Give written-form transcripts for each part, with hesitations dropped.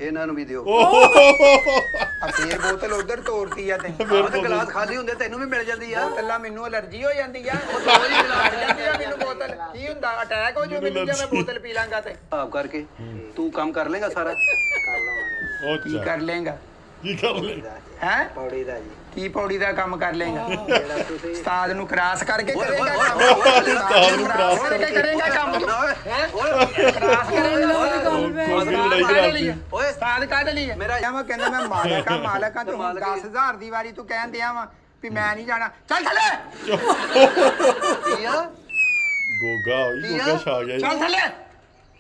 ਇਹਨਾਂ ਨੂੰ ਵੀ ਦਿਓ। ਫੇਰ ਬੋਤਲ ਉਧਰ ਤੋੜਤੀ ਆ ਤੇ ਗਲਾਸ ਖਾਲੀ ਹੁੰਦੇ ਤੈਨੂੰ ਵੀ ਮਿਲ ਜਾਂਦੀ ਆ। ਬੋਤਲਾਂ ਮੈਨੂੰ ਅਲਰਜੀ ਹੋ ਜਾਂਦੀ ਆ, ਉਹ ਦੋ ਹੀ ਲੜ ਜਾਂਦੀ ਆ ਮੈਨੂੰ ਬੋਤਲ। ਕੀ ਹੁੰਦਾ, ਅਟੈਕ ਹੋ ਜਾਊ ਮੈਨੂੰ ਜੇ ਮੈਂ ਬੋਤਲ ਪੀ ਲਾਂਗਾ ਤੇ। ਆਪ ਕਰਕੇ ਤੂੰ ਕੰਮ ਕਰ ਲੇਗਾ ਸਾਰਾ? ਕੀ ਕਰ ਲੇਗਾ? ਕੀ ਕਰ ਲੈ ਹੈ ਪੌੜੀ ਦਾ ਜੀ। ਕੀ ਪੌੜੀ ਦਾ ਕੰਮ ਕਰ ਲੇਗਾ? ਜਿਹੜਾ ਤੁਸੀਂ ਉਸਤਾਦ ਨੂੰ ਕਰਾਸ ਕਰਕੇ ਕਰੇਗਾ ਕੰਮ। ਉਸਤਾਦ ਨੂੰ ਕਰਾਸ ਕਰਕੇ ਕਰੇਗਾ ਕੰਮ। ਓਏ ਕਰਾਸ ਕਰੇਗਾ। ਲੜਾਈ ਕਰਾਤੀ। ਓਏ ਉਸਤਾਦ ਕੱਢ ਲਈ ਮੇਰਾ ਜਾਵਾ ਕਹਿੰਦਾ ਮੈਂ ਮਾਲਕ ਆ, ਮਾਲਕ ਆ। ਤੂੰ 10,000 ਦੀ ਵਾਰੀ ਤੂੰ ਕਹਿਣ ਦਿਆ ਵਾ ਵੀ ਮੈਂ ਨਹੀਂ ਜਾਣਾ। ਚੱਲ ਥੱਲੇ। ਕੀ ਆ? ਗੋਗਾ ਹੋਈ ਗੋਗਾ ਛਾ ਗਿਆ ਜੀ। ਚੱਲ ਥੱਲੇ।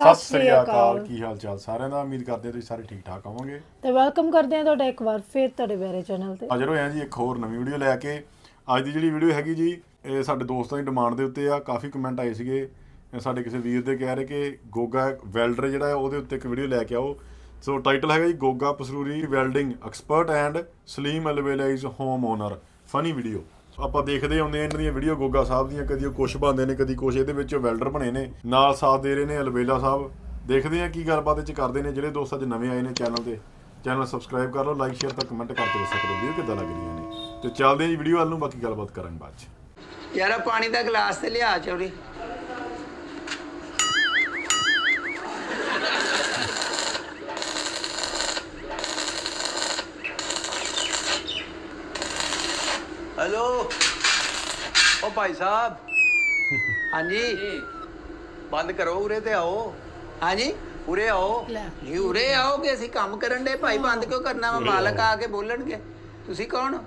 ਸਤਿ ਸ੍ਰੀ ਅਕਾਲ, ਕੀ ਹਾਲ ਚਾਲ ਸਾਰਿਆਂ ਦਾ? ਉਮੀਦ ਕਰਦੇ ਤੁਸੀਂ ਸਾਰੇ ਠੀਕ ਠਾਕ ਹੋਵੋਗੇ ਤੇ ਵੈਲਕਮ ਕਰਦੇ ਹਾਂ ਤੁਹਾਡਾ ਇੱਕ ਵਾਰ ਫਿਰ ਤੁਹਾਡੇ ਪਿਆਰੇ ਚੈਨਲ ਤੇ। ਹਾਜ਼ਰ ਹੋਏ ਹਾਂ ਜੀ ਇੱਕ ਹੋਰ ਨਵੀਂ ਵੀਡੀਓ ਲੈ ਕੇ। ਅੱਜ ਦੀ ਜਿਹੜੀ ਵੀਡੀਓ ਹੈਗੀ ਜੀ, ਇਹ ਸਾਡੇ ਦੋਸਤਾਂ ਦੀ ਡਿਮਾਂਡ ਦੇ ਉੱਤੇ ਆ। ਕਾਫੀ ਕਮੈਂਟ ਆਏ ਸੀਗੇ ਸਾਡੇ ਕਿਸੇ ਵੀਰ ਦੇ, ਕਹਿ ਰਹੇ ਕਿ ਗੋਗਾ ਵੈਲਡਰ ਜਿਹੜਾ ਹੈ ਉਹਦੇ ਉੱਤੇ ਇੱਕ ਵੀਡੀਓ ਲੈ ਕੇ ਆਓ। ਸੋ ਟਾਈਟਲ ਹੈਗਾ ਜੀ Goga Pasruri welding expert and Saleem ਅਲਵੇਲਾਈਜ਼ ਹੋਮ ਓਨਰ ਫਨੀ ਵੀਡੀਓ। ਆਪਾਂ ਦੇਖਦੇ ਆਉਂਦੇ ਹਾਂ ਇਹਨਾਂ ਦੀਆਂ ਵੀਡੀਓ ਗੋਗਾ ਸਾਹਿਬ ਦੀਆਂ, ਕਦੀ ਉਹ ਕੁਛ ਬਣਦੇ ਨੇ ਕਦੀ ਕੁਛ। ਇਹਦੇ ਵਿੱਚ ਵੈਲਡਰ ਬਣੇ ਨੇ, ਨਾਲ ਸਾਥ ਦੇ ਰਹੇ ਨੇ ਅਲਵੇਲਾ ਸਾਹਿਬ। ਦੇਖਦੇ ਹਾਂ ਕੀ ਗੱਲਬਾਤ ਇਹ 'ਚ ਕਰਦੇ ਨੇ। ਜਿਹੜੇ ਦੋਸਤ ਅੱਜ ਨਵੇਂ ਆਏ ਨੇ ਚੈਨਲ ਤੇ, ਚੈਨਲ ਸਬਸਕ੍ਰਾਈਬ ਕਰ ਲਓ, ਲਾਈਕ ਸ਼ੇਅਰ ਤਾਂ ਕਮੈਂਟ ਕਰਕੇ ਦੱਸ ਸਕਦੇ ਵੀਡੀਓ ਕਿੱਦਾਂ ਲੱਗ ਰਹੀਆਂ ਨੇ। ਤੇ ਚੱਲਦੇ ਹਾਂ ਜੀ ਵੀਡੀਓ ਵੱਲ ਨੂੰ, ਬਾਕੀ ਗੱਲਬਾਤ ਕਰਾਂਗੇ ਬਾਅਦ 'ਚ। ਯਾਰ ਪਾਣੀ ਦਾ ਗਲਾਸ ਤੇ ਲਿਆ ਚੌੜੀ। ਹੈਲੋ ਓ ਭਾਈ ਸਾਹਿਬ, ਹਾਂਜੀ ਬੰਦ ਕਰੋ, ਉਰੇ ਤੇ ਆਓ। ਹਾਂਜੀ ਉਰੇ ਆਓ। ਜੀ ਉਰੇ ਆਓਗੇ, ਅਸੀਂ ਕੰਮ ਕਰਨ ਦੇ ਭਾਈ। ਬੰਦ ਕਿਉਂ ਕਰਨਾ ਵਾ? ਮਾਲਕ ਆ ਕੇ ਬੋਲਣਗੇ। ਤੁਸੀਂ ਕੌਣ?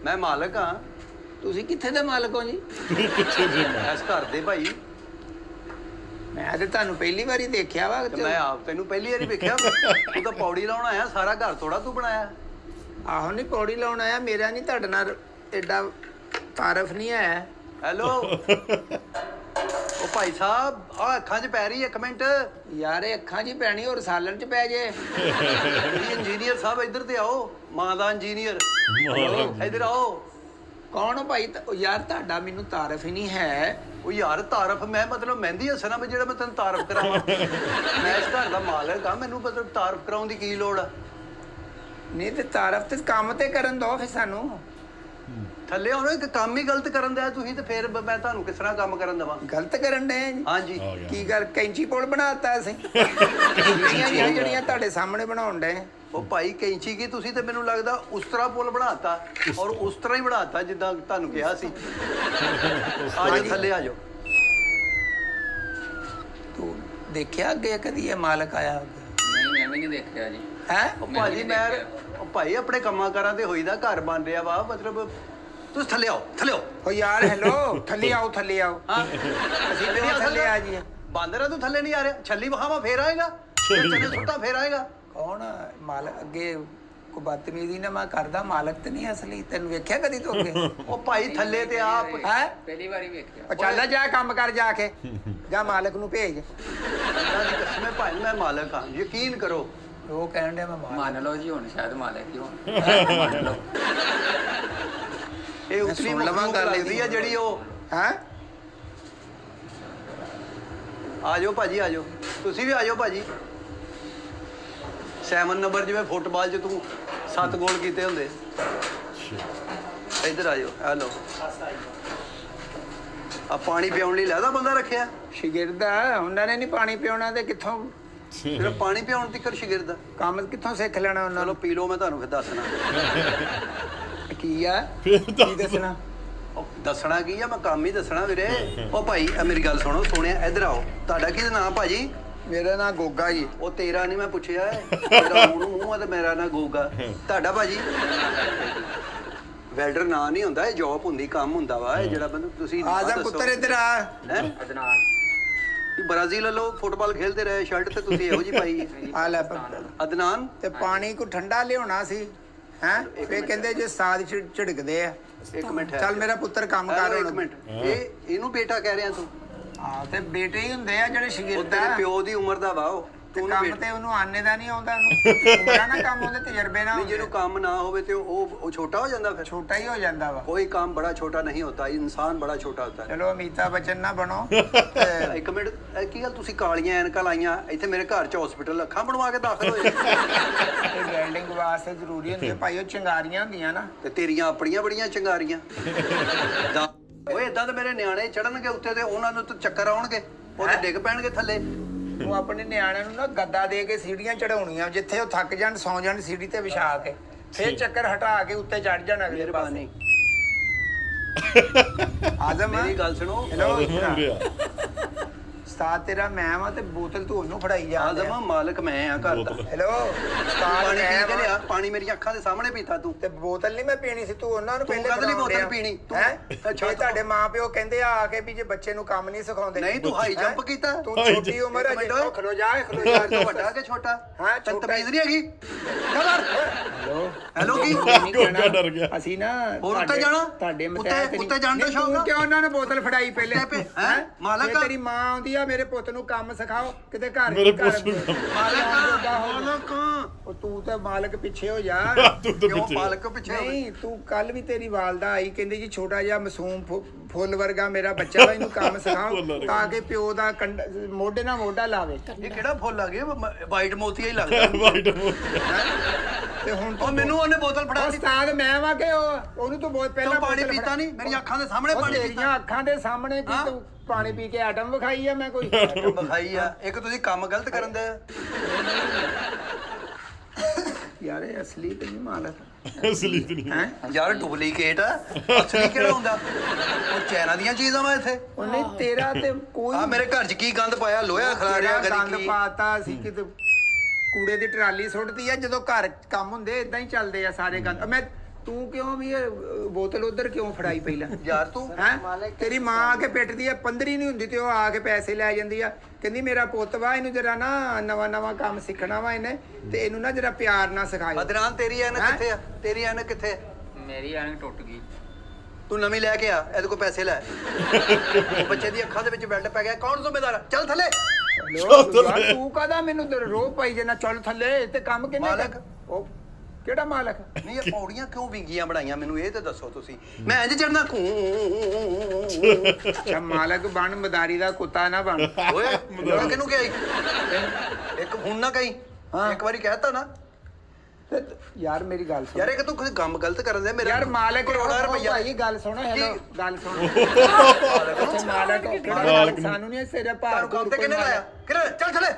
ਮੈਂ ਮਾਲਕ ਹਾਂ ਤੁਸੀਂ ਕਿੱਥੇ ਦੇ ਮਾਲਕ ਹੋ ਜੀ? ਇਸ ਘਰ ਦੇ ਭਾਈ। ਮੈਂ ਤੇ ਤੁਹਾਨੂੰ ਪਹਿਲੀ ਵਾਰੀ ਦੇਖਿਆ ਵਾ। ਤੇ ਮੈਂ ਆਪ ਤੈਨੂੰ ਪਹਿਲੀ ਵਾਰੀ ਵੇਖਿਆ। ਤੂੰ ਤਾਂ ਪੌੜੀ ਲਾਉਣ ਆਇਆ, ਸਾਰਾ ਘਰ ਥੋੜਾ ਤੂੰ ਬਣਾਇਆ। ਆਹੋ ਨਹੀਂ, ਪੌੜੀ ਲਾਉਣ ਆਇਆ। ਮੇਰਾ ਨਹੀਂ ਤੁਹਾਡੇ ਨਾਲ ਐਡਾ ਤਾਰਫ ਨਹੀਂ ਹੈ। ਹੈਲੋ ਓ ਭਾਈ ਸਾਹਿਬ, ਆ ਅੱਖਾਂ 'ਚ ਪੈ ਰਹੀ ਹੈ, ਇੱਕ ਮਿੰਟ। ਯਾਰ ਇਹ ਅੱਖਾਂ 'ਚ ਹੀ ਪੈਣੀ, ਹੋਰ ਸਾਲਣ 'ਚ ਪੈ ਜੇ। ਇੰਜੀਨੀਅਰ ਸਾਹਿਬ ਇੱਧਰ ਤੇ ਆਓ। ਮਾਂ ਦਾ ਇੰਜੀਨੀਅਰ ਇੱਧਰ ਆਓ। ਕੌਣ ਹੋ ਭਾਈ? ਉਹ ਯਾਰ ਤੁਹਾਡਾ ਮੈਨੂੰ ਤਾਰਫ ਹੀ ਨਹੀਂ ਹੈ। ਉਹ ਯਾਰ ਤਾਰਫ, ਮੈਂ ਮਤਲਬ ਮਹਿੰਦੀ ਹਸਨਾ ਮੈਂ ਜਿਹੜਾ ਮੈਂ ਤੈਨੂੰ ਤਾਰਫ ਕਰਾਵਾਂ? ਮੈਂ ਇਸ ਘਰ ਦਾ ਮਾਲਕ ਆ, ਮੈਨੂੰ ਮਤਲਬ ਤਾਰਫ ਕਰਾਉਣ ਦੀ ਕੀ ਲੋੜ ਆ? ਨਹੀਂ ਤੇ ਤਾਰਫ ਤੇ ਕੰਮ ਤੇ ਕਰਨ ਦੋ ਫਿਰ ਸਾਨੂੰ। ਥੱਲੇ ਆਉਣਾ, ਇੱਕ ਕੰਮ ਹੀ ਗਲਤ ਕਰਨ ਦਿਆ ਤੁਸੀਂ, ਤੇ ਫਿਰ ਮੈਂ ਤੁਹਾਨੂੰ ਕਿਸ ਤਰ੍ਹਾਂ ਕੰਮ ਕਰਨ ਦੇਵਾਂ? ਗਲਤ ਕਰਨ ਦੇ ਜੀ। ਹਾਂਜੀ। ਕੀ ਗੱਲ ਕੈਂਚੀ ਪੁਲ ਬਣਾਤਾ ਅਸੀਂ? ਜਿਹੜੀਆਂ ਤੁਹਾਡੇ ਸਾਹਮਣੇ ਬਣਾਉਣ ਦੇ। ਉਹ ਭਾਈ ਕੈਂਚੀ ਕੀ, ਤੁਸੀਂ ਤੇ ਮੈਨੂੰ ਲੱਗਦਾ ਉਸ ਤਰ੍ਹਾਂ ਪੁਲ ਬਣਾਤਾ, ਔਰ ਉਸ ਤਰ੍ਹਾਂ ਹੀ ਬਣਾਤਾ ਜਿੱਦਾਂ ਤੁਹਾਨੂੰ ਕਿਹਾ ਸੀ। ਆ ਜਾਓ ਥੱਲੇ ਆ ਜਾਓ। ਤੂੰ ਦੇਖਿਆ ਅੱਗੇ ਕਦੀ ਇਹ ਮਾਲਕ ਆਇਆ? ਨਹੀਂ, ਮੈਂ ਵੀ ਨਹੀਂ ਦੇਖਿਆ ਜੀ। ਹੈ ਉਹ ਭਾਜੀ ਮੈਂ, ਉਹ ਭਾਈ ਆਪਣੇ ਕੰਮਾਂ ਕਾਰਾਂ ਤੇ ਹੋਈਦਾ, ਘਰ ਬਣ ਰਿਹਾ ਵਾ, ਮਤਲਬ ਤੁਸੀਂ ਥੱਲੇ ਆਓ, ਥੱਲੇ ਆਓ। ਓ ਯਾਰ ਹੈਲੋ, ਥੱਲੇ ਆਓ, ਥੱਲੇ ਆਓ। ਹਾਂ ਅਸੀਂ ਕਿਉਂ ਥੱਲੇ ਆ ਜੀ? ਬਾਂਦਰਾ ਤੂੰ ਥੱਲੇ ਨਹੀਂ ਆ ਰਿਹਾ? ਛੱਲੀ ਵਹਾਵਾ ਫੇਰ ਆਏਗਾ, ਚਨੇ ਸੁੱਟਾ ਫੇਰ ਆਏਗਾ। ਕੌਣ ਮਾਲਕ? ਅੱਗੇ ਕੋ ਬਦਤਮੀਜ਼ੀ ਨਾ ਮੈਂ ਕਰਦਾ, ਮਾਲਕ ਤੇ ਨਹੀਂ ਅਸਲੀ। ਤੈਨੂੰ ਵੇਖਿਆ ਕਦੀ ਤੂੰ ਅੱਗੇ? ਉਹ ਭਾਈ ਥੱਲੇ ਤੇ ਆਪ ਹੈ ਪਹਿਲੀ ਵਾਰੀ ਵੇਖਿਆ। ਉਹ ਚੱਲ ਜਾ ਕੰਮ ਕਰ ਜਾ ਕੇ। ਜਾ ਮਾਲਕ ਨੂੰ ਭੇਜ। ਅੱਲਾ ਦੀ ਕਸਮ ਹੈ ਭਾਈ, ਮੈਂ ਮਾਲਕ ਹਾਂ, ਯਕੀਨ ਕਰੋ। ਉਹ ਕਹਿਣ ਡਿਆ ਮੈਂ ਮਾਲਕ। ਮੰਨ ਲਓ ਜੀ, ਹੁਣ ਸ਼ਾਇਦ ਮਾਲਕ ਹੀ ਹੋਣ। ਮੰਨ ਲਓ। ਇਹ ਉਤਲੀ ਸੁਣ ਲਵਾਂ ਮਖਲੂਕ ਗੱਲ ਲੱਗਦੀ ਆ ਜਿਹੜੀ ਉਹ। ਹੈ ਆ ਜਾਓ ਭਾਜੀ, ਆ ਜਾਓ, ਤੁਸੀਂ ਵੀ ਆ ਜਾਓ ਭਾਜੀ। 7 ਨੰਬਰ ਜਿਵੇਂ ਫੁੱਟਬਾਲ 'ਚ ਤੂੰ 7 ਗੋਲ ਕੀਤੇ ਹੁੰਦੇ। ਇੱਧਰ ਆ ਜਾਓ। ਹੈਲੋ, ਆ ਪਾਣੀ ਪਿਆਉਣ ਲਈ ਲੈਦਾ ਬੰਦਾ ਰੱਖਿਆ? ਸ਼ਾਗਿਰਦ ਆ, ਉਹਨਾਂ ਨੇ ਨਹੀਂ ਪਾਣੀ ਪਿਉਣਾ ਤੇ ਕਿੱਥੋਂ? ਸਿਰਫ ਪਾਣੀ ਪਿਆਉਣ ਤੱਕ ਸ਼ਾਗਿਰਦ? ਕੰਮ ਕਿੱਥੋਂ ਸਿੱਖ ਲੈਣਾ ਉਹਨਾਂ ਚਲੋ ਪੀ ਲਓ, ਮੈਂ ਤੁਹਾਨੂੰ ਫਿਰ ਦੱਸਣਾ। ਨੂੰ। ਕੀ ਆ? ਕੀ ਦੱਸਣਾ? ਉਹ ਦੱਸਣਾ ਕੀ ਆ, ਮੈਂ ਕੰਮ ਹੀ ਦੱਸਣਾ ਵੀਰੇ। ਉਹ ਭਾਈ ਆ ਮੇਰੀ ਗੱਲ ਸੁਣੋ, ਸੋਹਣਿਆ ਇੱਧਰ ਆਓ। ਤੁਹਾਡਾ ਕੀ ਨਾਮ ਭਾਜੀ? ਮੇਰਾ ਨਾਂ ਗੋਗਾ ਜੀ। ਉਹ ਤੇਰਾ ਨਹੀਂ ਮੈਂ ਪੁੱਛਿਆ, ਤੇਰਾ ਮੂੰਹ ਆ ਤੇ ਮੇਰਾ ਨਾਂ ਗੋਗਾ। ਤੁਹਾਡਾ ਭਾਜੀ? ਵੈਲਡਰ ਨਾਂ ਨਹੀਂ ਹੁੰਦਾ, ਇਹ ਜੌਬ ਹੁੰਦੀ, ਕੰਮ ਹੁੰਦਾ ਵਾ। ਇਹ ਜਿਹੜਾ ਬੰਦਾ ਤੁਸੀਂ ਆ ਜਾ ਪੁੱਤਰ ਇੱਧਰ ਆ। ਹੈਂ? ਅਦਨਾਨ। ਬ੍ਰਾਜ਼ੀਲ ਵੱਲੋਂ ਫੁੱਟਬਾਲ ਖੇਡਦੇ ਰਹੇ, ਸ਼ਰਟ ਤੇ ਤੁਸੀਂ ਇਹੋ ਜਿਹੀ ਪਾਈ ਹੈ। ਆ ਲੈ ਅਦਨਾਨ ਤੇ ਪਾਣੀ ਕੋ ਠੰਡਾ ਲਿਆਉਣਾ ਸੀ। ਹੈ ਫੇ ਕਹਿੰਦੇ ਜੇ ਸਾਦ ਝਿੜਕਦੇ ਆ। ਇੱਕ ਮਿੰਟ ਹੈ, ਚੱਲ ਮੇਰਾ ਪੁੱਤਰ ਕੰਮ ਕਰ ਹੈਲੋ, ਹੁਣ। ਇੱਕ ਮਿੰਟ। ਇਹਨੂੰ ਬੇਟਾ ਕਹਿ ਰਿਹਾ ਤੂੰ? ਹਾਂ ਤੇ ਬੇਟੇ ਹੀ ਹੁੰਦੇ ਆ ਜਿਹੜੇ ਉਹ ਸ਼ਾਗਿਰਦ ਤੇਰੇ ਆ। ਪਿਓ ਦੀ ਉਮਰ ਦਾ ਵਾ ਉਹ। ਤੇ ਕੰਮ ਤੇ ਉਹਨੂੰ ਆਨੇ ਦਾ ਨਹੀਂ ਆਉਂਦਾ, ਉਹਨੂੰ ਬੜਾ ਨਾ ਕੰਮ ਉਹਦੇ ਤਜਰਬੇ ਨਾਲ ਨਹੀਂ ਜਿਹਨੂੰ ਕੰਮ ਨਾ ਹੋਵੇ ਤੇ ਉਹ ਛੋਟਾ ਹੋ ਜਾਂਦਾ ਫਿਰ। ਛੋਟਾ ਹੀ ਹੋ ਜਾਂਦਾ ਵਾ। कोई काम बड़ा छोटा नहीं होता, इंसान बड़ा छोटा होता है। ਚਲੋ ਅਮਿਤਾਭ ਬੱਚਨ ਨਾ ਬਣੋ। ਇੱਕ ਮਿੰਟ, ਕੀ ਗੱਲ ਤੁਸੀਂ ਕਾਲੀਆਂ ਐਨਕਾਂ ਲਾਈਆਂ ਇੱਥੇ ਮੇਰੇ ਘਰ ਚ ਹਸਪੀਟਲ ਅੱਖਾਂ ਬਣਵਾ ਕੇ ਦਾਖਲ ਹੋਏ? ਇਹ ਵੈਲਡਿੰਗ ਵਾਸਤੇ ਜ਼ਰੂਰੀ ਹੁੰਦੀ ਹੈ ਭਾਈ, ਉਹ ਚਿੰਗਾਰੀਆਂ ਹੁੰਦੀਆਂ ਨਾ। ਤੇ ਤੇਰੀਆਂ ਆਪਣੀਆਂ ਬੜੀਆਂ ਚੰਗਾਰੀਆਂ। ਓਏ ਇਦਾਂ ਤਾਂ ਮੇਰੇ ਨਿਆਣੇ ਚੜਨਗੇ ਉੱਤੇ ਤੇ ਉਹਨਾਂ ਨੂੰ ਤਾਂ ਚੱਕਰ ਆਉਣਗੇ, ਉਹ ਤੇ ਡਿੱਗ ਪੈਣਗੇ ਥੱਲੇ। ਉਹ ਆਪਣੇ ਨਿਆਣਿਆਂ ਨੂੰ ਨਾ ਗੱਦਾ ਦੇ ਕੇ ਸੀੜੀਆਂ ਚੜਾਉਣੀਆਂ, ਜਿੱਥੇ ਉਹ ਥੱਕ ਜਾਣ ਸੌਂ ਜਾਣ ਸੀੜੀ ਤੇ ਵਿਛਾ ਕੇ, ਫਿਰ ਚੱਕਰ ਹਟਾ ਕੇ ਉੱਤੇ ਚੜ ਜਾਣ ਅਗਲੇ ਪਾਸੇ। ਆਜ਼ਮ ਮੇਰੀ ਗੱਲ ਸੁਣੋ, ਹੈਲੋ ਉਸਤਾਦ ਤੇਰਾ ਮੈਂ ਵਾਂ ਤੇ ਬੋਤਲ ਤੂੰ ਉਹਨੂੰ ਫੜਾਈ ਜਾ। ਆਜ਼ਮ ਮਾਲਕ ਮੈਂ ਆ ਘਰ ਦਾ। ਹੈਲੋ ਉਸਤਾਦ ਪਾਣੀ ਮੈਂ ਪੀ ਕੇ ਵਾਂ। ਲਿਆ, ਪਾਣੀ ਮੇਰੀਆਂ ਅੱਖਾਂ ਦੇ ਸਾਹਮਣੇ ਪੀਤਾ ਤੂੰ। ਤੇ ਬੋਤਲ ਨਹੀਂ ਮੈਂ ਪੀਣੀ ਸੀ, ਤੂੰ ਉਹਨਾਂ ਨੂੰ ਤੂੰ ਪਹਿਲੇ ਕਾਹਦੇ ਲਈ ਫੜਾਉਣ ਬੋਤਲ ਡਿਆ। ਪੀਣੀ? ਤੂੰ ਹੈਂ? ਅੱਛਾ, ਇਹ ਤੁਹਾਡੇ ਮਾਪਿਓ ਕਹਿੰਦੇ ਆ ਕੇ ਵੀ ਜੇ ਬੱਚੇ ਨੂੰ ਕੰਮ ਨਹੀਂ ਸਿਖਾਉਂਦੇ। ਨਹੀਂ ਤੂੰ ਹਾਈ ਜੰਪ ਕੀਤਾ। ਤੂੰ ਛੋਟੀ ਉਮਰ ਹੈ, ਜੇ ਖਲੋ ਜਾ ਖਲੋ ਜਾ। ਤੂੰ ਵੱਡਾ ਕਿ ਛੋਟਾ? ਹਾਂ, ਤੈਨੂੰ ਛੋਟਾ। ਤਮੀਜ਼ ਨਹੀਂ ਹੈਗੀ? ਹੈਲੋ ਹੈਲੋ ਕੀ? ਗੋਗਾ ਡਰ ਗਿਆ। ਅਸੀਂ ਨਾ ਹੋਰ ਉੱਤੇ ਜਾਣਾ? ਤੁਹਾਡੇ ਉੱਤੇ ਜਾਣ ਦਾ ਸ਼ੌਕ ਆ? ਕਿਉਂ ਉਹਨਾਂ ਨੂੰ ਬੋਤਲ ਫੜਾਈ ਪਹਿਲੇ? ਹੈਂ? ਮਾਲਕ ਜੇ ਤੇਰੀ ਮਾਂ ਆਉਂਦੀ ਆ ਮੇਰੇ ਪੁੱਤ ਨੂੰ ਕੰਮ ਸਿਖਾਓ ਕਿਤੇ ਘਰ ਮੇਰੇ ਘਰ ਪੁੱਤ ਨੂੰ ਕੰਮ। ਮਾਲਕ ਉਹ ਤੂੰ ਤਾਂ ਮਾਲਕ ਪਿੱਛੇ ਹੋ ਜਾ। ਤੂੰ ਤਾਂ ਕਿਉਂ ਪਿੱਛੇ ਮਾਲਕ ਪਿੱਛੇ ਹੋਵੇ? ਨਹੀਂ ਤੂੰ ਕੱਲ ਵੀ ਤੇਰੀ ਵਾਲਦਾ ਆਈ ਕਹਿੰਦੀ ਜੀ ਛੋਟਾ ਜਿਹਾ ਮਾਸੂਮ ਫੁੱਲ ਵਰਗਾ ਮੇਰਾ ਬੱਚਾ ਵਾ, ਇਹਨੂੰ ਕੰਮ ਸਿਖਾਓ ਤਾਂ ਕਿ ਪਿਓ ਦਾ ਮੋਢੇ ਨਾਲ ਮੋਢਾ ਲਾਵੇ। ਇਹ ਕਿਹੜਾ ਫੁੱਲ ਆ ਗਿਆ? ਵਾਈਟ ਮੋਤੀਆ ਹੀ ਲੱਗਦਾ। ਵਾਈਟ ਤੇ ਹੁਣ ਉਹ ਮੈਨੂੰ ਉਹਨੇ ਬੋਤਲ ਫੜਾ ਦਿੱਤੀ। ਉਸਤਾਦ ਮੈਂ ਵਾਂ ਕਿ ਉਹਨੂੰ ਤੂੰ ਬਹੁਤ ਪਹਿਲਾਂ ਤੂੰ ਪਾਣੀ ਬੋਤਲ ਪੀਤਾ ਨਹੀਂ? ਮੇਰੀਆਂ ਅੱਖਾਂ ਦੇ ਸਾਹਮਣੇ ਉਹ ਪਾਣੀ ਤੇਰੀਆਂ ਪੀਤਾ। ਅੱਖਾਂ ਦੇ ਸਾਹਮਣੇ ਕੀ ਹਾਂ? ਤੂੰ ਪਾਣੀ ਪੀ ਕੇ ਆਟਮ ਵਿਖਾਈ ਆ ਮੈਂ ਕੋਈ? ਵਿਖਾਈ ਆ। ਇੱਕ ਤੁਸੀਂ ਕੰਮ ਗਲਤ ਕਰਨ ਦੇ। ਯਾਰ ਇਹ ਅਸਲੀ ਤੇ ਨਹੀਂ ਮਾਲਕ ਅਸਲੀ ਤੇ ਨਹੀਂ ਹੈ। ਯਾਰ ਡੁਪਲੀਕੇਟ ਆ, ਅਸਲੀ ਕਿਹੜਾ ਹੁੰਦਾ? ਉਹ ਚਾਈਨਾ ਦੀਆਂ ਚੀਜ਼ਾਂ ਵਾ ਇੱਥੇ। ਉਹਨੇ ਤੇਰਾ ਤੇ ਕੋਈ ਆ ਮੇਰੇ ਘਰ 'ਚ ਕੀ ਗੰਦ ਪਾਇਆ? ਲੋਹਾ ਖਿਲਾਰਿਆ ਤੇਰਾ ਕਦੀ ਗੰਦ ਕੀ। ਪਾਤਾ ਸੀ ਕਿ ਕੂੜੇ ਦੀ ਟਰਾਲੀ ਸੁੱਟਦੀ ਆ। ਜਦੋਂ ਘਰ ਕੰਮ ਹੁੰਦੇ ਇਦਾਂ ਹੀ ਚੱਲਦੇ ਆ ਸਾਰੇ ਗੰਦ। ਮੈਂ ਤੂੰ ਕਿਉਂ ਵੀ ਇਹ ਬੋਤਲ ਉਧਰ ਕਿਉਂ ਫੜਾਈ ਪਹਿਲਾਂ? ਯਾਰ ਤੂੰ ਹੈ ਤੇਰੀ ਮਾਂ ਆ ਕੇ ਪਿੱਟਦੀ ਆ, 15 ਨਹੀਂ ਹੁੰਦੀ ਤੇ ਉਹ ਆ ਕੇ ਪੈਸੇ ਲੈ ਜਾਂਦੀ ਆ, ਕਹਿੰਦੀ ਮੇਰਾ ਪੁੱਤ ਵਾ, ਇਹਨੂੰ ਜਰਾ ਨਾ ਨਵਾਂ ਕੰਮ ਸਿੱਖਣਾ ਵਾ ਇਹਨੇ, ਤੇ ਇਹਨੂੰ ਨਾ ਜਰਾ ਪਿਆਰ ਨਾਲ ਸਿਖਾਇਓ। ਅਦਰਾਨ ਤੇਰੀ ਐਨਕ ਹੈਂ? ਕਿੱਥੇ ਆ? ਤੇਰੀ ਐਨਕ ਕਿੱਥੇ ਆ? ਮੇਰੀ ਐਨਕ ਟੁੱਟ ਗਈ। ਤੂੰ ਨਵੀਂ ਲੈ ਕੇ ਆ, ਇਹਦੇ ਕੋਲ ਪੈਸੇ ਲੈ। ਉਹ ਬੱਚੇ ਦੀ ਅੱਖਾਂ ਦੇ ਵਿੱਚ ਬੈਲਟ ਪੈ ਗਿਆ, ਕੌਣ ਜ਼ਿੰਮੇਦਾਰ ਆ? ਚੱਲ ਥੱਲੇ। ਯਾਰ ਤੂੰ ਕਾਹਦਾ ਮੈਨੂੰ ਰੋਹ ਪਾਈ ਜੇ ਨਾ ਚੱਲ ਥੱਲੇ ਤੇ ਕੰਮ ਕਿੰਨੇ ਮਾਲਕ। ਉਹ ਕਿਹੜਾ ਮਾਲਕ? ਨਹੀਂ ਇਹ ਪੌੜੀਆਂ ਕਿਉਂ ਵਿੰਗੀਆਂ ਬਣਾਈਆਂ ਮੈਨੂੰ ਇਹ ਤੇ ਦੱਸੋ ਤੁਸੀਂ। ਮੈਂ ਇੰਜ ਚੜਨਾ ਅੱਛਾ ਮਾਲਕ ਬਣ, ਮਦਾਰੀ ਦਾ ਕੁੱਤਾ ਨਾ ਬਣ। ਓਏ ਮੈਂ ਕਿਹਨੂੰ ਕਿਹਾ ਇੱਕ ਹੁਣ ਨਾ ਕਹੀਂ। ਇੱਕ ਵਾਰੀ ਕਹਿਤਾ ਨਾ ਤੇ ਯਾਰ ਮੇਰੀ ਗੱਲ ਸੁਣ ਯਾਰ, ਇੱਕ ਤੂੰ ਕੋਈ ਕੰਮ ਗਲਤ ਕਰਨ ਦੇ ਮੇਰੇ ਯਾਰ ਮਾਲਕ ਕਰੋੜਾਂ ਰੁਪਈਆ। ਭਾਈ ਗੱਲ ਸੁਣ, ਹੈਲੋ ਗੱਲ ਸੁਣ। ਮਾਲਕ ਮਾਲਕ ਕਿਹੜਾ? ਸਾਨੂੰ ਨਹੀਂ ਸਿਰ ਭਾਰ ਤਾਰੂ ਕੰਮ ਤੇ ਕਿਹਨੇ ਲਾਇਆ? ਕਿਹਨੇ? ਚੱਲ ਥੱਲੇ।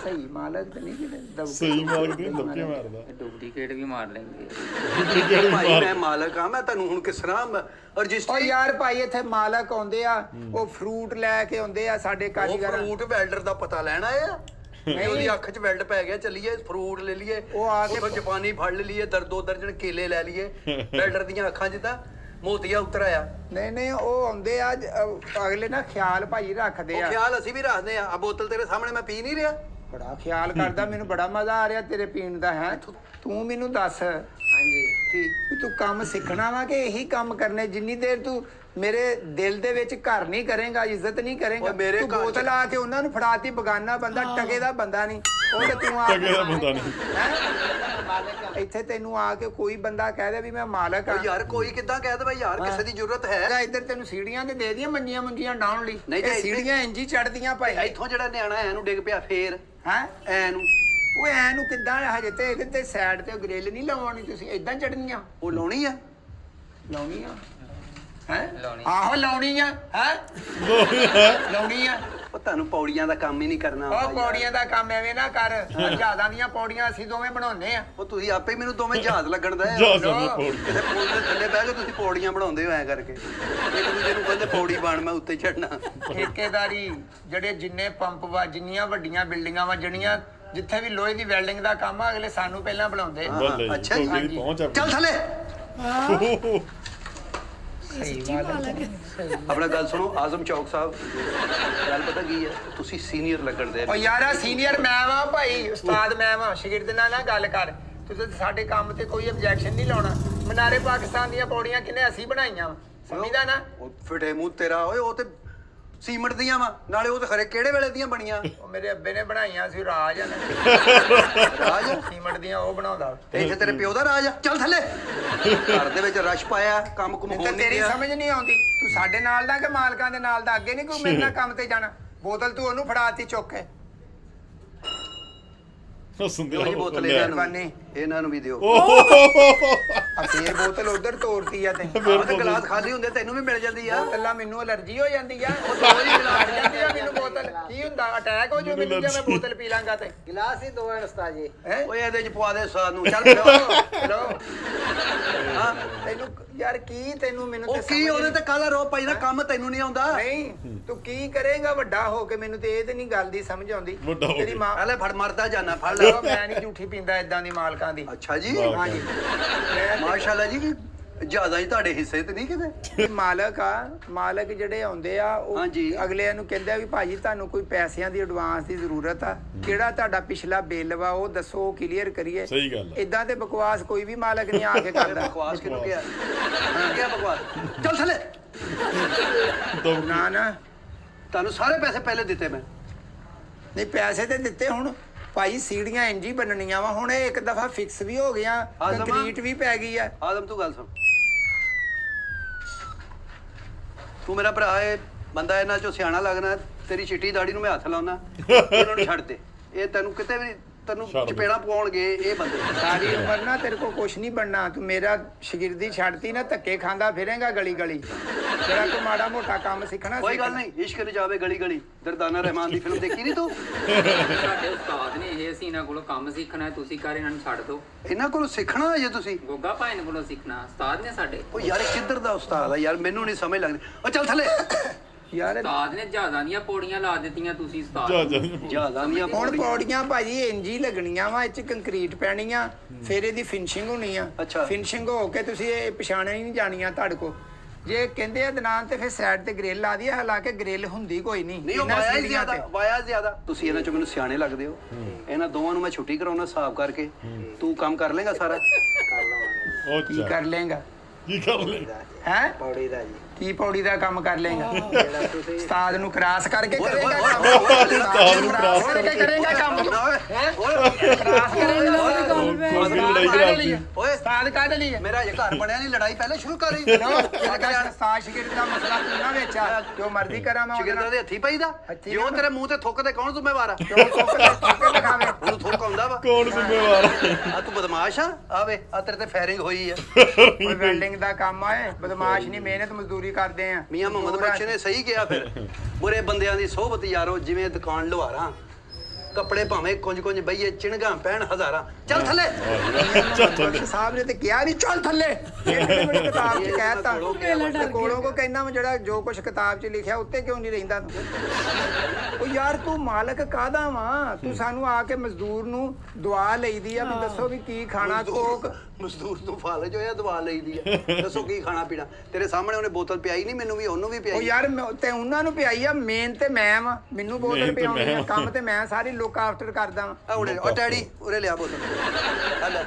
ਸਹੀ ਮਾਲਕ ਤੇ ਨਹੀਂ ਕਿਤੇ ਸਹੀ ਮਾਲਕ ਦੀ ਧੱਕੇ ਮਾਰਦਾ। ਡੁਪਲੀਕੇਟ ਵੀ ਮਾਰ ਲੈਂਦੇ। ਭਾਈ ਮੈਂ ਮਾਲਕ ਆ, ਮੈਂ ਤੁਹਾਨੂੰ ਹੁਣ ਕਿਸ ਤਰ੍ਹਾਂ ਓ ਰਜਿਸਟਰੀ? ਯਾਰ ਭਾਈ ਇੱਥੇ ਮਾਲਕ ਆਉਂਦੇ ਆ, ਉਹ ਫਰੂਟ ਲੈ ਕੇ ਆਉਂਦੇ ਆ ਸਾਡੇ ਉਹ ਕਾਰੀਗਰ। ਫਰੂਟ ਵੈਲਡਰ ਦਾ ਪਤਾ ਲੈਣ ਆਏ ਆ। ਨਹੀਂ ਉਹਦੀ ਅੱਖ 'ਚ ਵੈਲਡ ਪੈ ਗਿਆ, ਚੱਲੀਏ ਫਰੂਟ ਲੈ ਲਈਏ, ਉਹ ਆ ਕੇ ਉੱਥੋਂ ਜਾਪਾਨੀ ਫੜ ਲਈਏ, 2 ਦਰਜਨ ਕੇਲੇ ਲੈ ਲਈਏ। ਵੈਲਡਰ ਦੀਆਂ ਅੱਖਾਂ 'ਚ ਤਾਂ ਮੋਤੀਆ ਉਤਰ ਆਇਆ। ਨਹੀਂ ਉਹ ਆਉਂਦੇ ਆ ਅਗਲੇ ਨਾ ਖਿਆਲ ਭਾਈ ਰੱਖਦੇ ਉਹ ਆ। ਖਿਆਲ ਅਸੀਂ ਵੀ ਰੱਖਦੇ ਆ। ਆ ਬੋਤਲ ਤੇਰੇ ਸਾਹਮਣੇ ਮੈਂ ਪੀ ਨਹੀਂ ਰਿਹਾ। ਬੜਾ ਖਿਆਲ ਕਰਦਾ, ਮੈਨੂੰ ਬੜਾ ਮਜ਼ਾ ਆ ਰਿਹਾ ਤੇਰੇ ਪੀਣ ਦਾ। ਹੈ ਤੂੰ ਮੈਨੂੰ ਦੱਸ ਹਾਂਜੀ ਠੀਕ। ਵੀ ਤੂੰ ਕੰਮ ਸਿੱਖਣਾ ਵਾ ਕਿ ਇਹੀ ਕੰਮ ਕਰਨੇ? ਜਿੰਨੀ ਦੇਰ ਤੂੰ ਮੇਰੇ ਦਿਲ ਦੇ ਵਿੱਚ ਘਰ ਨਹੀਂ ਕਰੇਗਾ, ਇੱਜ਼ਤ ਨਹੀਂ ਕਰੇਗਾ, ਓਏ ਮੇਰੇ ਤੂੰ ਘਰ 'ਚ- ਬੋਤਲ ਆ ਕੇ ਉਹਨਾਂ ਨੂੰ ਫੜਾਤੀ। ਬਗਾਨਾ ਬੰਦਾ, ਟਕੇ ਦਾ ਬੰਦਾ ਨਹੀਂ ਉਹ ਤੇ ਤੂੰ ਆ ਟਕੇ ਦਾ ਬੰਦਾ ਨਹੀਂ। ਹੈਂ? ਇੱਥੇ ਤੈਨੂੰ ਆ ਕੇ ਕੋਈ ਬੰਦਾ ਕਹਿ ਦੇ ਵੀ ਮੈਂ ਮਾਲਕ ਆ। ਉਹ ਯਾਰ ਕੋਈ ਕਿੱਦਾਂ ਕਹਿ ਦੇ ਬਈ ਯਾਰ ਕਿਸੇ ਦੀ ਜ਼ਰੂਰਤ ਹੈ? ਇੱਧਰ ਤੈਨੂੰ ਸੀੜੀਆਂ ਤੇ ਦੇ ਦੀਆਂ ਮੰਜੀਆਂ ਡਾਉਣ ਲਈ। ਨਹੀਂ ਤੇ ਇਹ ਇੱਥੇ- ਸੀੜੀਆਂ ਇੰਜ ਹੀ ਚੜਦੀਆਂ ਭਾਈ। ਇੱਥੋਂ ਜਿਹੜਾ ਨਿਆਣਾ ਐ ਨੂੰ ਡਿੱਗ ਪਿਆ ਫੇਰ ਹੈ ਐ ਨੂੰ ਉਹ ਐ ਨੂੰ ਕਿੱਦਾਂ? ਹਜੇ ਤੇ ਇਹਦੇ ਤੇ ਸਾਈਡ ਤੇ ਗ੍ਰਿਲ ਨਹੀਂ ਲਵਾਉਣੀ, ਤੁਸੀਂ ਇਦਾਂ ਚੜਨੀਆਂ ਉਹ ਲਾਉਣੀ ਆ। ਲਾਉਣੀ ਆ। ਹੈ ਲਾਉਣੀ। ਆਹੋ ਲਾਉਣੀ ਆ। ਹੈ ਲਾਉਣੀ ਆ। ਉਹ ਤੁਹਾਨੂੰ ਪੌੜੀਆਂ ਦਾ ਕੰਮ ਹੀ ਨਹੀਂ ਕਰਨਾ ਉਹ ਆਉਂਦਾ ਯਾਰ। ਪੌੜੀਆਂ ਦਾ ਕੰਮ ਐਵੇਂ ਨਾ ਕਰ। ਜਹਾਜ਼ਾਂ ਦੀਆਂ ਪੌੜੀਆਂ ਅਸੀਂ ਦੋਵੇਂ ਬਣਾਉਂਦੇ ਆ। ਉਹ ਤੁਸੀਂ ਆਪੇ ਹੀ ਮੈਨੂੰ ਦੋਵੇਂ ਜਹਾਜ਼ ਲੱਗਣ ਦਾ ਜਹਾਜ਼ਾਂ ਦੀ ਪੌੜੀ। ਕਿਸੇ ਪੁਲ ਦੇ ਥੱਲੇ ਬਹਿ ਕੇ ਤੁਸੀਂ ਪੌੜੀਆਂ ਬਣਾਉਂਦੇ ਹੋ ਐ ਕਰਕੇ। ਇੱਕ ਦੂਜੇ ਨੂੰ ਕਹਿੰਦੇ ਪੌੜੀ ਬਣ, ਮੈਂ ਉੱਤੇ ਚੜਨਾ। ਠੇਕੇਦਾਰੀ ਜਿਹੜੇ ਜਿੰਨੇ ਪੰਪ ਵਾ, ਜਿੰਨੀਆਂ ਵੱਡੀਆਂ ਬਿਲਡਿੰਗਾਂ ਵਾ, ਜਿਹੜੀਆਂ ਜਿੱਥੇ ਵੀ ਲੋਹੇ ਦੀ ਵੈਲਡਿੰਗ ਦਾ ਕੰਮ ਆ, ਅਗਲੇ ਸਾਨੂੰ ਪਹਿਲਾਂ ਬੁਲਾਉਂਦੇ। ਬੱਲੇ ਜੀ, ਅੱਛਾ ਜੀ। ਗੋਗੇ ਦੀ ਪਹੁੰਚ ਆ। ਚੱਲ ਥੱਲੇ। ਸਹੀ ਮਾਲਕ ਹੈ। ਆਪਣਾ ਗੱਲ ਸੁਣੋ ਆਜ਼ਮ ਚੌਕ ਸਾਹਿਬ, ਗੱਲ ਪਤਾ ਕੀ ਹੈ? ਤੁਸੀਂ ਸੀਨੀਅਰ ਲੱਗਣ ਦੇ। ਓ ਯਾਰਾ ਸੀਨੀਅਰ ਮੈਂ ਵਾਂ ਭਾਈ, ਉਸਤਾਦ ਮੈਂ ਵਾਂ। ਸ਼ਾਗਿਰਦ ਨਾਲ ਨਾ ਗੱਲ ਕਰ। ਤੁਸੀਂ ਸਾਡੇ ਕੰਮ ਤੇ ਕੋਈ ਆਬਜੈਕਸ਼ਨ ਨਹੀਂ ਲਾਉਣਾ। ਮਨਾਰੇ ਪਾਕਿਸਤਾਨ ਦੀਆਂ ਪੌੜੀਆਂ ਕਿੰਨੇ ਅਸੀਂ ਬਣਾਈਆਂ ਵਾ, ਸਮਝਦਾ ਨਾ? ਉਹ ਫਿਟੇ ਮੂੰਹ ਤੇਰਾ ਓਏ, ਉਹ ਤੇ ਸੀਮਟ ਦੀਆਂ ਵਾ ਨਾਲੇ ਉਹ ਤਾਂ ਖਰੇ ਕਿਹੜੇ ਵੇਲੇ ਦੀਆਂ ਬਣੀਆਂ ਉਹ ਮੇਰੇ ਅੱਬੇ ਨੇ ਬਣਾਈਆਂ ਸੀ ਰਾਜ ਆ ਰਾਜ ਸੀਮਟ ਦੀਆਂ ਉਹ ਬਣਾਉਂਦਾ ਤੇ ਇੱਥੇ ਤੇਰੇ ਪਿਓ ਦਾ ਰਾਜ ਆ ਚੱਲ ਥੱਲੇ ਘਰ ਦੇ ਵਿੱਚ ਰਸ਼ ਪਾਇਆ ਕੰਮ ਕੁਮ ਮੈਨੂੰ ਹੋਣ ਤਾਂ ਨਹੀਂ ਤੇਰੀ ਰਿਹਾ ਸਮਝ ਨਹੀਂ ਆਉਂਦੀ ਤੂੰ ਸਾਡੇ ਨਾਲ ਦਾ ਕਿ ਮਾਲਕਾਂ ਦੇ ਨਾਲ ਦਾ ਅੱਗੇ ਨਹੀਂ ਕੋਈ ਮੇਰੇ ਨਾਲ ਕੰਮ ਤੇ ਜਾਣਾ ਬੋਤਲ ਤੂੰ ਉਹਨੂੰ ਫੜਾਤੀ ਚੁੱਕ ਕੇ ਸੁਣਦੇ ਦਿਓ ਜੀ ਬੋਤਲ ਇਹਨਾਂ ਨੂੰ ਵੀ ਦਿਓ ਆ ਫੇਰ ਬੋਤਲ ਉਧਰ ਤੋੜਤੀ ਆ ਤੇ ਆਹ ਤੇ ਗਲਾਸ ਖਾਲੀ ਹੁੰਦੇ ਤੈਨੂੰ ਵੀ ਮਿਲ ਜਾਂਦੀ ਆ ਬੋਤਲਾਂ ਮੈਨੂੰ ਅਲਰਜੀ ਹੋ ਜਾਂਦੀ ਆ ਉਹ ਦੋ ਹੀ ਗਲਾਸ ਜਾਂਦੀ ਆ ਮੈਨੂੰ ਬੋਤਲ ਕੀ ਹੁੰਦਾ ਅਟੈਕ ਹੋ ਜਾਊ ਮੈਨੂੰ ਜੇ ਮੈਂ ਬੋਤਲ ਪੀ ਲਾਂਗਾ ਤੇ ਗਿਲਾਸ ਹੀ ਦੋ ਹੈ ਉਸਤਾਦ ਜੀ ਹੈ ਓਏ ਇਹਦੇ ਚ ਪਵਾ ਦੇ ਸਾਦ ਨੂੰ ਚੱਲ ਪਿਓ ਲੋ ਹਾਂ ਤੈਨੂੰ ਯਾਰ ਕੀ ਤੈਨੂੰ ਮੈਨੂੰ ਉਹ ਤੇ ਕੀ ਸਮਝ ਉਹਦੇ ਤੇ ਕਾਲਾ ਰੋ ਪਾਈ ਦਾ ਕੰਮ ਤੈਨੂੰ ਨਹੀਂ ਆਉਂਦਾ ਨਹੀਂ ਤੂੰ ਕੀ ਕਰੇਗਾ ਵੱਡਾ ਹੋ ਕੇ ਮੈਨੂੰ ਤੇ ਇਹ ਤੇ ਨਹੀਂ ਗੱਲ ਦੀ ਸਮਝ ਆਉਂਦੀ ਵੱਡਾ ਹੋ ਤੇਰੀ ਕੇ। ਮਾਂ ਪਹਿਲੇ ਫੜ ਮਰਦਾ ਜਾਣਾ ਫੜ ਲੈ ਮੈਂ ਨਹੀਂ ਝੂਠੀ ਪੀਂਦਾ ਇਦਾਂ ਦੀ ਮਾਲਕਾਂ ਦੀ ਅੱਛਾ ਜੀ ਹਾਂਜੀ ਮਾਸ਼ਾਅੱਲਾ ਜੀ ਕਿ ਜ਼ਿਆਦਾ ਹੀ ਤੁਹਾਡੇ ਹਿੱਸੇ ਤੇ ਨਹੀਂ ਕਿਤੇ ਮਾਲਕ ਜਿਹੜੇ ਆਉਂਦੇ ਆ ਉਹ ਹਾਂਜੀ। ਅਗਲਿਆਂ ਨੂੰ ਕਹਿੰਦੇ ਆ ਵੀ ਭਾਜੀ ਤੁਹਾਨੂੰ ਕੋਈ ਪੈਸਿਆਂ ਦੀ ਐਡਵਾਂਸ ਦੀ ਜ਼ਰੂਰਤ ਆ ਕਿਹੜਾ ਤੁਹਾਡਾ ਪਿਛਲਾ ਬਿੱਲ ਵਾ ਉਹ ਦੱਸੋ ਕਲੀਅਰ ਕਰੀਏ ਸਹੀ ਗੱਲ ਆ। ਇਦਾਂ ਤੇ ਬਕਵਾਸ ਕੋਈ ਵੀ ਮਾਲਕ ਨਹੀਂ ਆ ਕੇ ਕਰਦਾ ਬਕਵਾਸ ਕਿਹਨੂੰ ਗਿਆ ਕੀ ਬਕਵਾਸ ਚੱਲ ਥੱਲੇ ਨਾ ਤੁਹਾਨੂੰ ਸਾਰੇ ਪੈਸੇ ਪਹਿਲੇ ਦਿੱਤੇ ਮੈਂ ਨਹੀਂ ਪੈਸੇ ਤੇ ਦਿੱਤੇ ਹੁਣ ਭਾਈ ਸੀੜੀਆਂ ਇੰਜ ਹੀ ਬਣਨੀਆਂ ਵਾ ਹੁਣ ਇਹ ਇੱਕ ਦਫਾ ਫਿਕਸ ਵੀ ਹੋ ਗਿਆ ਆਜ਼ਮ। ਕੰਕਰੀਟ ਵੀ ਪੈ ਗਈ ਆ ਆਦਮ ਤੂੰ ਗੱਲ ਸੁਣ ਤੂੰ ਮੇਰਾ ਭਰਾ ਹੈ ਬੰਦਾ ਇਹਨਾਂ ਚੋਂ ਸਿਆਣਾ ਲੱਗਣਾ ਤੇਰੀ ਚਿੱਟੀ ਦਾੜੀ ਨੂੰ ਮੈਂ ਹੱਥ ਲਾਉਣਾ ਇਹਨਾਂ ਨੂੰ ਛੱਡ ਦੇ ਇਹ ਤੈਨੂੰ ਕਿਤੇ ਵੀ ਤੈਨੂੰ ਛੱਡ ਦੇ। ਚਪੇੜਾ ਪਵਾਉਣਗੇ ਇਹ ਬੰਦੇ ਸਾਰੀ ਉਮਰ ਨਾ ਤੇਰੇ ਕੋ ਕੁਛ ਨਹੀਂ ਬਣਨਾ ਤੂੰ ਮੇਰਾ ਸ਼ਾਗਿਰਦੀ ਛੱਡਤੀ ਨਾ ਧੱਕੇ ਖਾਂਦਾ ਫਿਰੇਗਾ ਗਲੀ ਗਲੀ ਜਿਹੜਾ ਤੂੰ ਮਾੜਾ ਮੋਟਾ ਕੰਮ ਸਿੱਖਣਾ ਕੋਈ ਗੱਲ ਨਹੀਂ ਇਸ਼ਕ ਨੇ ਜਾਵੇ ਗਲੀ ਗਲੀ ਦਰਦਾਨਾ ਰਹਿਮਾਨ ਦੀ ਫਿਲਮ ਦੇਖੀ ਨਹੀਂ ਤੂੰ ਸਾਡੇ ਉਸਤਾਦ ਨੇ ਇਹ ਅਸੀਂ ਇਹਨਾਂ ਕੋਲੋਂ ਕੰਮ ਸਿੱਖਣਾ ਹੈ, ਤੁਸੀਂ ਕਰ ਇਹਨਾਂ ਨੂੰ ਛੱਡ ਦਿਓ। ਇਹਨਾਂ ਕੋਲੋਂ ਸਿੱਖਣਾ ਜੇ ਤੁਸੀਂ ਗੋਗਾ ਭਾਈ ਨੇ ਕੋਲੋਂ ਸਿੱਖਣਾ, ਉਸਤਾਦ ਨੇ ਸਾਡੇ। ਉਹ ਯਾਰ ਇਹ ਕਿੱਧਰ ਦਾ ਉਸਤਾਦ ਆ ਯਾਰ ਮੈਨੂੰ ਨਹੀਂ ਸਮਝ ਲੱਗਦੀ ਉਹ ਚੱਲ ਥੱਲੇ ਯਾਰ ਉਸਤਾਦ ਨੇ ਜਹਾਜ਼ਾਂ ਦੀਆਂ ਪੌੜੀਆਂ ਲਾ ਦਿੱਤੀਆਂ, ਤੁਸੀਂ ਉਸਤਾਦ ਜਿਆਦਾ ਨਹੀਂ ਹੁਣ ਪੌੜੀਆਂ ਭਾਜੀ ਇੰਜ ਹੀ ਲੱਗਣੀਆਂ ਵਾ ਇਹ ਚ ਕੰਕਰੀਟ ਪੈਣੀ ਆ ਫਿਰ ਇਹਦੀ ਫਿਨਿਸ਼ਿੰਗ ਹੋਣੀ ਆ ਅੱਛਾ। ਫਿਨਿਸ਼ਿੰਗ ਹੋ ਕੇ ਤੁਸੀਂ ਇਹ ਪਛਾਣਿਆ ਹੀ ਨਹੀਂ ਜਾਣੀਆਂ ਤੁਹਾਡੇ ਕੋ ਜੇ ਕਹਿੰਦੇ ਆ ਦਨਾਨ ਤੇ ਫਿਰ ਸਾਈਡ ਤੇ ਗ੍ਰਿਲ ਲਾ ਦੀ ਹਾਲਾਂਕਿ ਗ੍ਰਿਲ ਹੁੰਦੀ ਕੋਈ ਨਹੀਂ ਨਹੀਂ ਉਹ ਇਹਨਾਂ ਵਾਇਆ ਹੀ ਸੀੜੀਆਂ ਜ਼ਿਆਦਾ ਤੇ। ਵਾਇਆ ਜ਼ਿਆਦਾ ਤੁਸੀਂ ਇਹਨਾਂ ਚੋਂ ਮੈਨੂੰ ਸਿਆਣੇ ਲੱਗਦੇ ਹੋ ਇਹਨਾਂ ਦੋਵਾਂ ਨੂੰ ਮੈਂ ਛੁੱਟੀ ਕਰਾਉਣਾ ਹਿਸਾਬ ਕਰਕੇ ਤੂੰ ਕੰਮ ਕਰ ਲੇਗਾ ਸਾਰਾ ਉਹ ਕੀ ਕਰ ਲੇਗਾ ਕੀ ਕਰ ਲੈ ਹੈ ਪੌੜੀ ਦਾ ਜੀ ਕੀ ਪੌੜੀ ਦਾ ਕੰਮ ਕਰ ਲੇਗਾ ਜਿਹੜਾ ਤੁਸੀਂ ਉਸਤਾਦ ਨੂੰ ਕਰਾਸ ਕਰਕੇ ਓਏ, ਕਰੇਗਾ ਓਏ, ਕੰਮ ਓਏ, ਓਏ, ਉਸਤਾਦ ਨੂੰ ਕਰਾਸ ਕਰਕੇ ਕਰੇਗਾ ਕੰਮ ਲੜਾਈ ਕਰਾ ਦਿੱਤੀ। ਓਏ ਉਸਤਾਦ ਕੱਢ ਲਈ ਮੇਰਾ ਇਹ ਘਰ ਬਣਿਆ ਨਹੀਂ ਲੜਾਈ ਪਹਿਲੇ ਸ਼ੁਰੂ ਕਰ ਰਹੀ ਉਸਤਾਦ ਸ਼ਾਗਿਰਦ ਦਾ ਮਸਲਾ ਤੂੰ ਨਾ ਵੇਚਾ ਜੋ ਮਰਜ਼ੀ ਕਰਾਂ ਮੈਂ ਉਹਦੇ ਸ਼ਿਗਰਦਾਂ ਨਾਲ ਦੇ ਹੱਥੀ ਪਈਦਾ ਹੱਥੀਂ ਜੇ ਉਹ ਤੇਰੇ ਮੂੰਹ ਤੇ ਥੁੱਕਦੇ ਕੌਣ ਜ਼ਿੰਮੇਵਾਰ ਆ ਕਿਉਂ ਠੋਕੇ ਲਗਾਵੇ ਉਹਨੂੰ ਥੁੱਕ ਆਉਂਦਾ ਵਾ ਕੌਣ ਜ਼ਿੰਮੇਵਾਰ ਆ ਤੂੰ ਬਦਮਾਸ਼ ਆ ਆਵੇ ਆ ਤੇਰੇ ਤੇ ਫਾਇਰਿੰਗ ਹੋਈ ਆ ਕੋਈ ਵੈਲਡਿੰਗ ਦਾ ਕੰਮ ਆਏ ਬਦਮਾਸ਼ ਨਹੀਂ ਮਿਹਨਤ ਮਜ਼ਦੂਰੀ ਕਰਦੇ ਆ ਮੀਆਂ ਮੁਹੰਮਦ ਬਖਸ਼ ਨੇ ਸਹੀ ਕਿਹਾ ਫਿਰ ਬੁਰੇ ਬੰਦਿਆਂ ਦੀ ਸੋਹਬਤ ਯਾਰੋ ਜਿਵੇਂ ਦੁਕਾਨ ਲੁਹਾਰਾਂ ਕੱਪੜੇ ਭਾਵੇਂ ਕੁੰਜ ਬਈਏ ਚਿਣਗਾਂ ਪੈਣ ਹਜ਼ਾਰਾਂ ਚੱਲ ਥੱਲੇ ਡਾਕਟਰ ਸਾਹਿਬ ਨੇ ਤੇ ਕਿਹਾ ਨਹੀਂ ਚੱਲ ਥੱਲੇ ਇਹ ਮੇਰੀ ਕਿਤਾਬ 'ਚ ਕਹਿਤਾ ਤੇ ਕੋਲੋਂ ਕੋ ਕਹਿੰਦਾ ਮੈਂ ਜਿਹੜਾ ਜੋ ਕੁਝ ਕਿਤਾਬ 'ਚ ਲਿਖਿਆ ਉੱਤੇ ਕਿਉਂ ਨਹੀਂ ਰਹਿੰਦਾ ਤੂੰ ਉਹ ਯਾਰ ਤੂੰ ਮਾਲਕ ਕਾਹਦਾ ਵਾਂ ਤੂੰ ਸਾਨੂੰ ਆ ਕੇ ਮਜ਼ਦੂਰ ਨੂੰ ਦੁਆ ਲਈਦੀ ਆ ਵੀ ਦੱਸੋ ਵੀ ਕੀ ਖਾਣਾ ਕੋਕ ਮਜ਼ਦੂਰ ਨੂੰ ਫਾਲ ਜੋ ਇਹ ਦਵਾ ਲਈਦੀ ਆ ਦੱਸੋ ਕੀ ਖਾਣਾ ਪੀਣਾ ਤੇਰੇ ਸਾਹਮਣੇ ਉਹਨੇ ਬੋਤਲ ਪਿਆਈ ਨਹੀਂ ਮੈਨੂੰ ਵੀ ਉਹਨੂੰ ਵੀ ਉਹ ਪਿਆਈ ਯਾਰ ਤੇ ਉਹਨਾਂ ਨੂੰ ਪਿਆਈ ਆ ਮੇਨ ਤੇ ਮੈਂ ਵਾਂ ਮੈਨੂੰ ਬੋਤਲ ਪਿਆਉਣੀ ਆ ਕੰਮ ਤੇ ਮੈਂ ਸਾਰੀ ਲੁੱਕ ਆਫਟਰ ਕਰਦਾ ਵਾਂ ਆ ਉਰੇ ਉਹ ਡੈਡੀ ਉਰੇ ਲਿਆ ਬੋਤਲ ਆ ਲੈ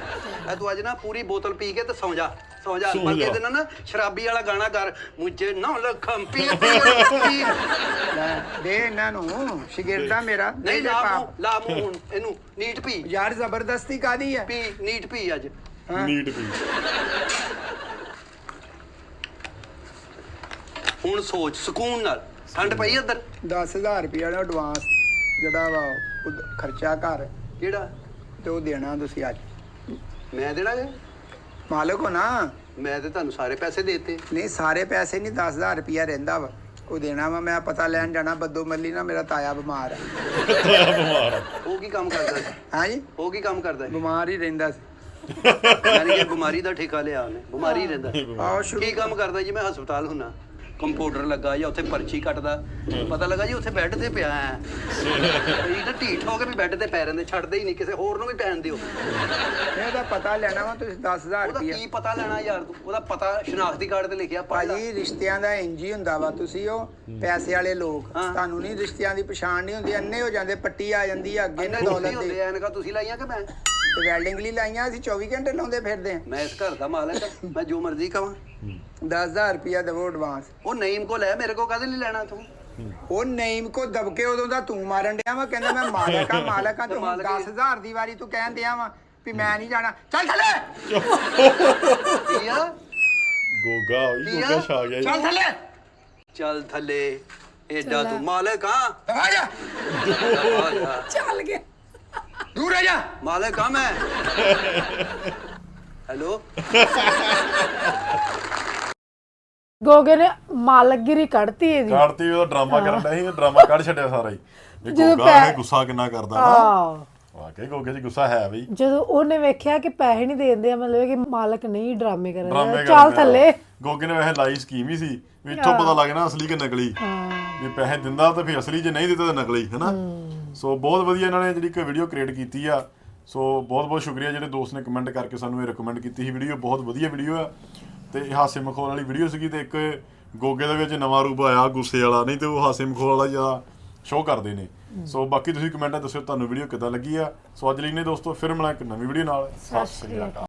ਆ ਤੂੰ ਅੱਜ ਨਾ ਪੂਰੀ ਬੋਤਲ ਪੀ ਕੇ ਤੇ ਸੌਂ ਜਾ ਬਲਕਿ ਇਹਦੇ ਨਾਲ ਨਾ ਸ਼ਰਾਬੀ ਵਾਲਾ ਗਾਣਾ ਕਰ ਮੁਝੇ ਨਾ ਲਖਮ ਪੀ ਲੈ ਦੇ ਇਹਨਾਂ ਨੂੰ ਸ਼ਾਗਿਰਦਾ ਮੇਰਾ ਨਹੀਂ ਦੇ ਪਾਪ ਲਾ ਮੂੰਹ ਹੁਣ ਇਹਨੂੰ ਨੀਟ ਪੀ ਯਾਰ ਜ਼ਬਰਦਸਤੀ ਕਾਦੀ ਆ ਪੀ ਨੀਟ ਪੀ ਅੱਜ ਨੀਟ ਪੀ ਹੁਣ ਸੋਚ ਸਕੂਨ ਨਾਲ ਠੰਡ ਪਈ ਅੰਦਰ 10000 ਰੁਪਏ ਦਾ ਐਡਵਾਂਸ ਜਿਹੜਾ ਵਾ ਉਹ ਖਰਚਾ ਘਰ ਕਿਹੜਾ ਤੇ ਉਹ ਦੇਣਾ ਤੁਸੀਂ ਅੱਜ ਮੈਂ ਦੇਣਾ ਜੇ ਮਾਲਕ ਹੋ ਨਾ ਮੈਂ ਤੇ ਤੁਹਾਨੂੰ ਸਾਰੇ ਪੈਸੇ ਦੇਤੇ ਨਹੀਂ ਸਾਰੇ ਪੈਸੇ ਨਹੀਂ 10000 ਰੁਪਇਆ ਰਹਿੰਦਾ ਵਾ ਉਹ ਦੇਣਾ ਵਾ ਮੈਂ ਪਤਾ ਲੈਣ ਜਾਣਾ ਬੱਦੋ ਮੱਲੀ ਨਾ ਮੇਰਾ ਤਾਇਆ ਬਿਮਾਰ ਹੈ ਬਿਮਾਰ ਉਹ ਕੀ ਕੰਮ ਕਰਦਾ ਸੀ ਹਾਂਜੀ ਉਹ ਕੀ ਕੰਮ ਕਰਦਾ ਬਿਮਾਰ ਹੀ ਰਹਿੰਦਾ ਸੀ ਯਾਨੀ ਕਿ ਬਿਮਾਰੀ ਦਾ ਠੇਕਾ ਲਿਆ ਉਹਨੇ ਬਿਮਾਰੀ ਹੀ ਰਹਿੰਦਾ ਆਓ ਸ਼ੁਰੂ ਕੀ ਕੰਮ ਕਰਦਾ ਜੀ ਮੈਂ ਹਸਪਤਾਲ ਹੁੰਨਾ ਕੰਪਿਊਟਰ ਲੱਗਾ ਜਾਂ ਉੱਥੇ ਪਰਚੀ ਕੱਟਦਾ ਪਤਾ ਲੱਗਾ ਜੀ ਉੱਥੇ ਬੈੱਡ ਤੇ ਪਿਆ ਹੈ ਇਹ ਤਾਂ ਢੀਠ ਹੋ ਕੇ ਵੀ ਬੈੱਡ ਤੇ ਪੈ ਰਹਿੰਦੇ ਛੱਡਦੇ ਹੀ ਨਹੀਂ ਕਿਸੇ ਹੋਰ ਨੂੰ ਵੀ ਪੈਣ ਦਿਓ ਇਹਦਾ ਪਤਾ ਲੈਣਾ ਵਾ ਤੁਸੀਂ 10000 ਉਹਦਾ ਰੁਪਇਆ ਕੀ ਪਤਾ ਲੈਣਾ ਯਾਰ ਤੂੰ ਉਹਦਾ ਪਤਾ ਸ਼ਨਾਖਤੀ ਕਾਰਡ ਤੇ ਲਿਖਿਆ ਪੜ੍ਹ ਲੈ। ਭਾਜੀ ਰਿਸ਼ਤਿਆਂ ਦਾ ਇੰਜ ਹੀ ਹੁੰਦਾ ਵਾ ਤੁਸੀਂ ਉਹ ਪੈਸੇ ਵਾਲੇ ਲੋਕ ਹਾਂ। ਤੁਹਾਨੂੰ ਨਹੀਂ ਰਿਸ਼ਤਿਆਂ ਦੀ ਪਛਾਣ ਨਹੀਂ ਹੁੰਦੀ ਅੰਨੇ ਹੋ ਜਾਂਦੇ ਪੱਟੀ ਆ ਜਾਂਦੀ ਆ ਅੱਗੇ ਨਾ ਇਹਨੇ ਦੌਲਤ ਹੁੰਦੇ ਦੇ ਆ ਇਹਨਾਂ ਤੁਸੀਂ ਲਾਈਆਂ ਕਿ ਮੈਂ ਤੇ ਵੈਲਡਿੰਗ ਲਈ ਲਾਈਆਂ ਅਸੀਂ 24 ਘੰਟੇ ਲਾਉਂਦੇ ਫਿਰਦੇ ਆ ਮੈਂ ਇਸ ਘਰ ਦਾ ਮਾਲਕ ਆ ਮੈਂ ਜੋ ਮਰਜ਼ੀ ਕਵਾਂ 10000 ਰੁਪਇਆ ਦੇਵੋ ਐਡਵਾਂਸ ਉਹ ਨਈਮ ਕੋ ਲੈ ਮੇਰੇ ਕੋ ਕਾਹਦੇ ਲਈ ਲੈਣਾ ਤੂੰ ਉਹ ਨਈਮ ਕੋ ਦਬਕੇ ਉਦੋਂ ਦਾ ਤੂੰ ਮਾਰਨ ਡਿਆ ਵਾ ਕਹਿੰਦਾ ਮੈਂ ਮਾਲਕ ਆ ਤੇ ਹੁਣ 10000 ਦੀ ਵਾਰੀ ਤੂੰ ਕਹਿਣ ਡਿਆ ਵਾ ਵੀ ਮੈਂ ਨਹੀਂ ਜਾਣਾ ਚੱਲ ਥੱਲੇ ਕੀ ਆ ਗੋਗਾ ਹੋਈ ਗੋਗਾ ਛਾ ਗਿਆ ਜੀ ਚੱਲ ਥੱਲੇ ਚੱਲ ਥੱਲੇ ਏਡਾ ਤੂੰ ਮਾਲਕ ਆ ਆ ਜਾ ਚੱਲ ਗਿਆ ਦੂਰ ਆ ਜਾ ਮਾਲਕ ਆ ਮੈਂ ਹੈਲੋ ਗੋਗੇ ਨੇ ਮਾਲਕਗਿਰੀ ਕੱਢਤੀ ਇਹਦੀ ਕਾੜਤੀ ਉਹਦਾ ਡਰਾਮਾ ਕਰਨ ਡਿਆ ਸੀ ਡਰਾਮਾ ਕੱਢ ਛੱਡਿਆ ਸਾਰਾ ਹੀ ਇਹ ਜਦੋਂ ਗੋਗਾ ਇਹ ਗੁੱਸਾ ਕਿੰਨਾ ਕਰਦਾ ਨਾ ਆਹ ਵਾਕਈ ਗੋਗੇ 'ਚ ਗੁੱਸਾ ਹੈ ਬਈ ਜਦੋਂ ਉਹਨੇ ਵੇਖਿਆ ਕਿ ਪੈਸੇ ਨਹੀਂ ਦੇਂਦੇ ਮਤਲਬ ਕਿ ਮਾਲਕ ਨਹੀਂ ਡਰਾਮੇ ਕਰ ਰਿਹਾ ਡਰਾਮੇ ਚੱਲ ਥੱਲੇ ਗੋਗੇ ਨੇ ਵੈਸੇ ਲਾਈ ਸਕੀਮ ਹੀ ਸੀ ਵੀ ਇੱਥੋਂ ਪਤਾ ਲੱਗ ਜਾਣਾ ਅਸਲੀ ਕਿ ਨਕਲੀ ਵੀ ਪੈਸੇ ਦਿੰਦਾ ਤਾਂ ਫਿਰ ਅਸਲੀ ਜੇ ਨਹੀਂ ਦਿੱਤਾ ਤਾਂ ਨਕਲੀ ਹੈਨਾ ਸੋ ਬਹੁਤ ਵਧੀਆ ਇਹਨਾਂ ਨੇ ਜਿਹੜੀ ਕਿ ਵੀਡੀਓ ਕ੍ਰੀਏਟ ਕੀਤੀ ਆ ਸੋ ਬਹੁਤ ਬਹੁਤ ਸ਼ੁਕਰੀਆ ਜਿਹੜੇ ਦੋਸਤ ਨੇ ਕਮੈਂਟ ਕਰਕੇ ਸਾਨੂੰ ਇਹ ਰეკਮੈਂਡ ਕੀਤੀ ਸੀ ਵੀਡੀਓ ਬਹੁਤ ਵਧੀਆ ਵੀਡੀਓ ਆ ਤੇ ਇਹ ਹਾਸੇ ਮਖੌਲ ਵਾਲੀ ਵੀਡੀਓ ਸੀਗੀ ਤੇ ਇੱਕ ਗੋਗੇ ਦੇ ਵਿੱਚ ਨਵਾਂ ਰੂਪ ਆਇਆ ਗੁੱਸੇ ਵਾਲਾ ਨਹੀਂ ਤੇ ਉਹ ਹਾਸੇ ਮਖੌਲ ਵਾਲਾ ਜਿਆਦਾ ਸ਼ੋਅ ਕਰਦੇ ਨੇ ਸੋ ਬਾਕੀ ਤੁਸੀਂ ਕਮੈਂਟਾਂ ਦੱਸਿਓ ਤੁਹਾਨੂੰ ਵੀਡੀਓ ਕਿੱਦਾਂ ਲੱਗੀ ਆ ਸੋ ਅੱਜ ਲਈ ਨੇ ਦੋਸਤੋ ਫਿਰ ਮਿਲਾਂ ਇੱਕ ਨਵੀਂ ਵੀਡੀਓ ਨਾਲ ਸਤਿ ਸ਼੍ਰੀ ਅਕਾਲ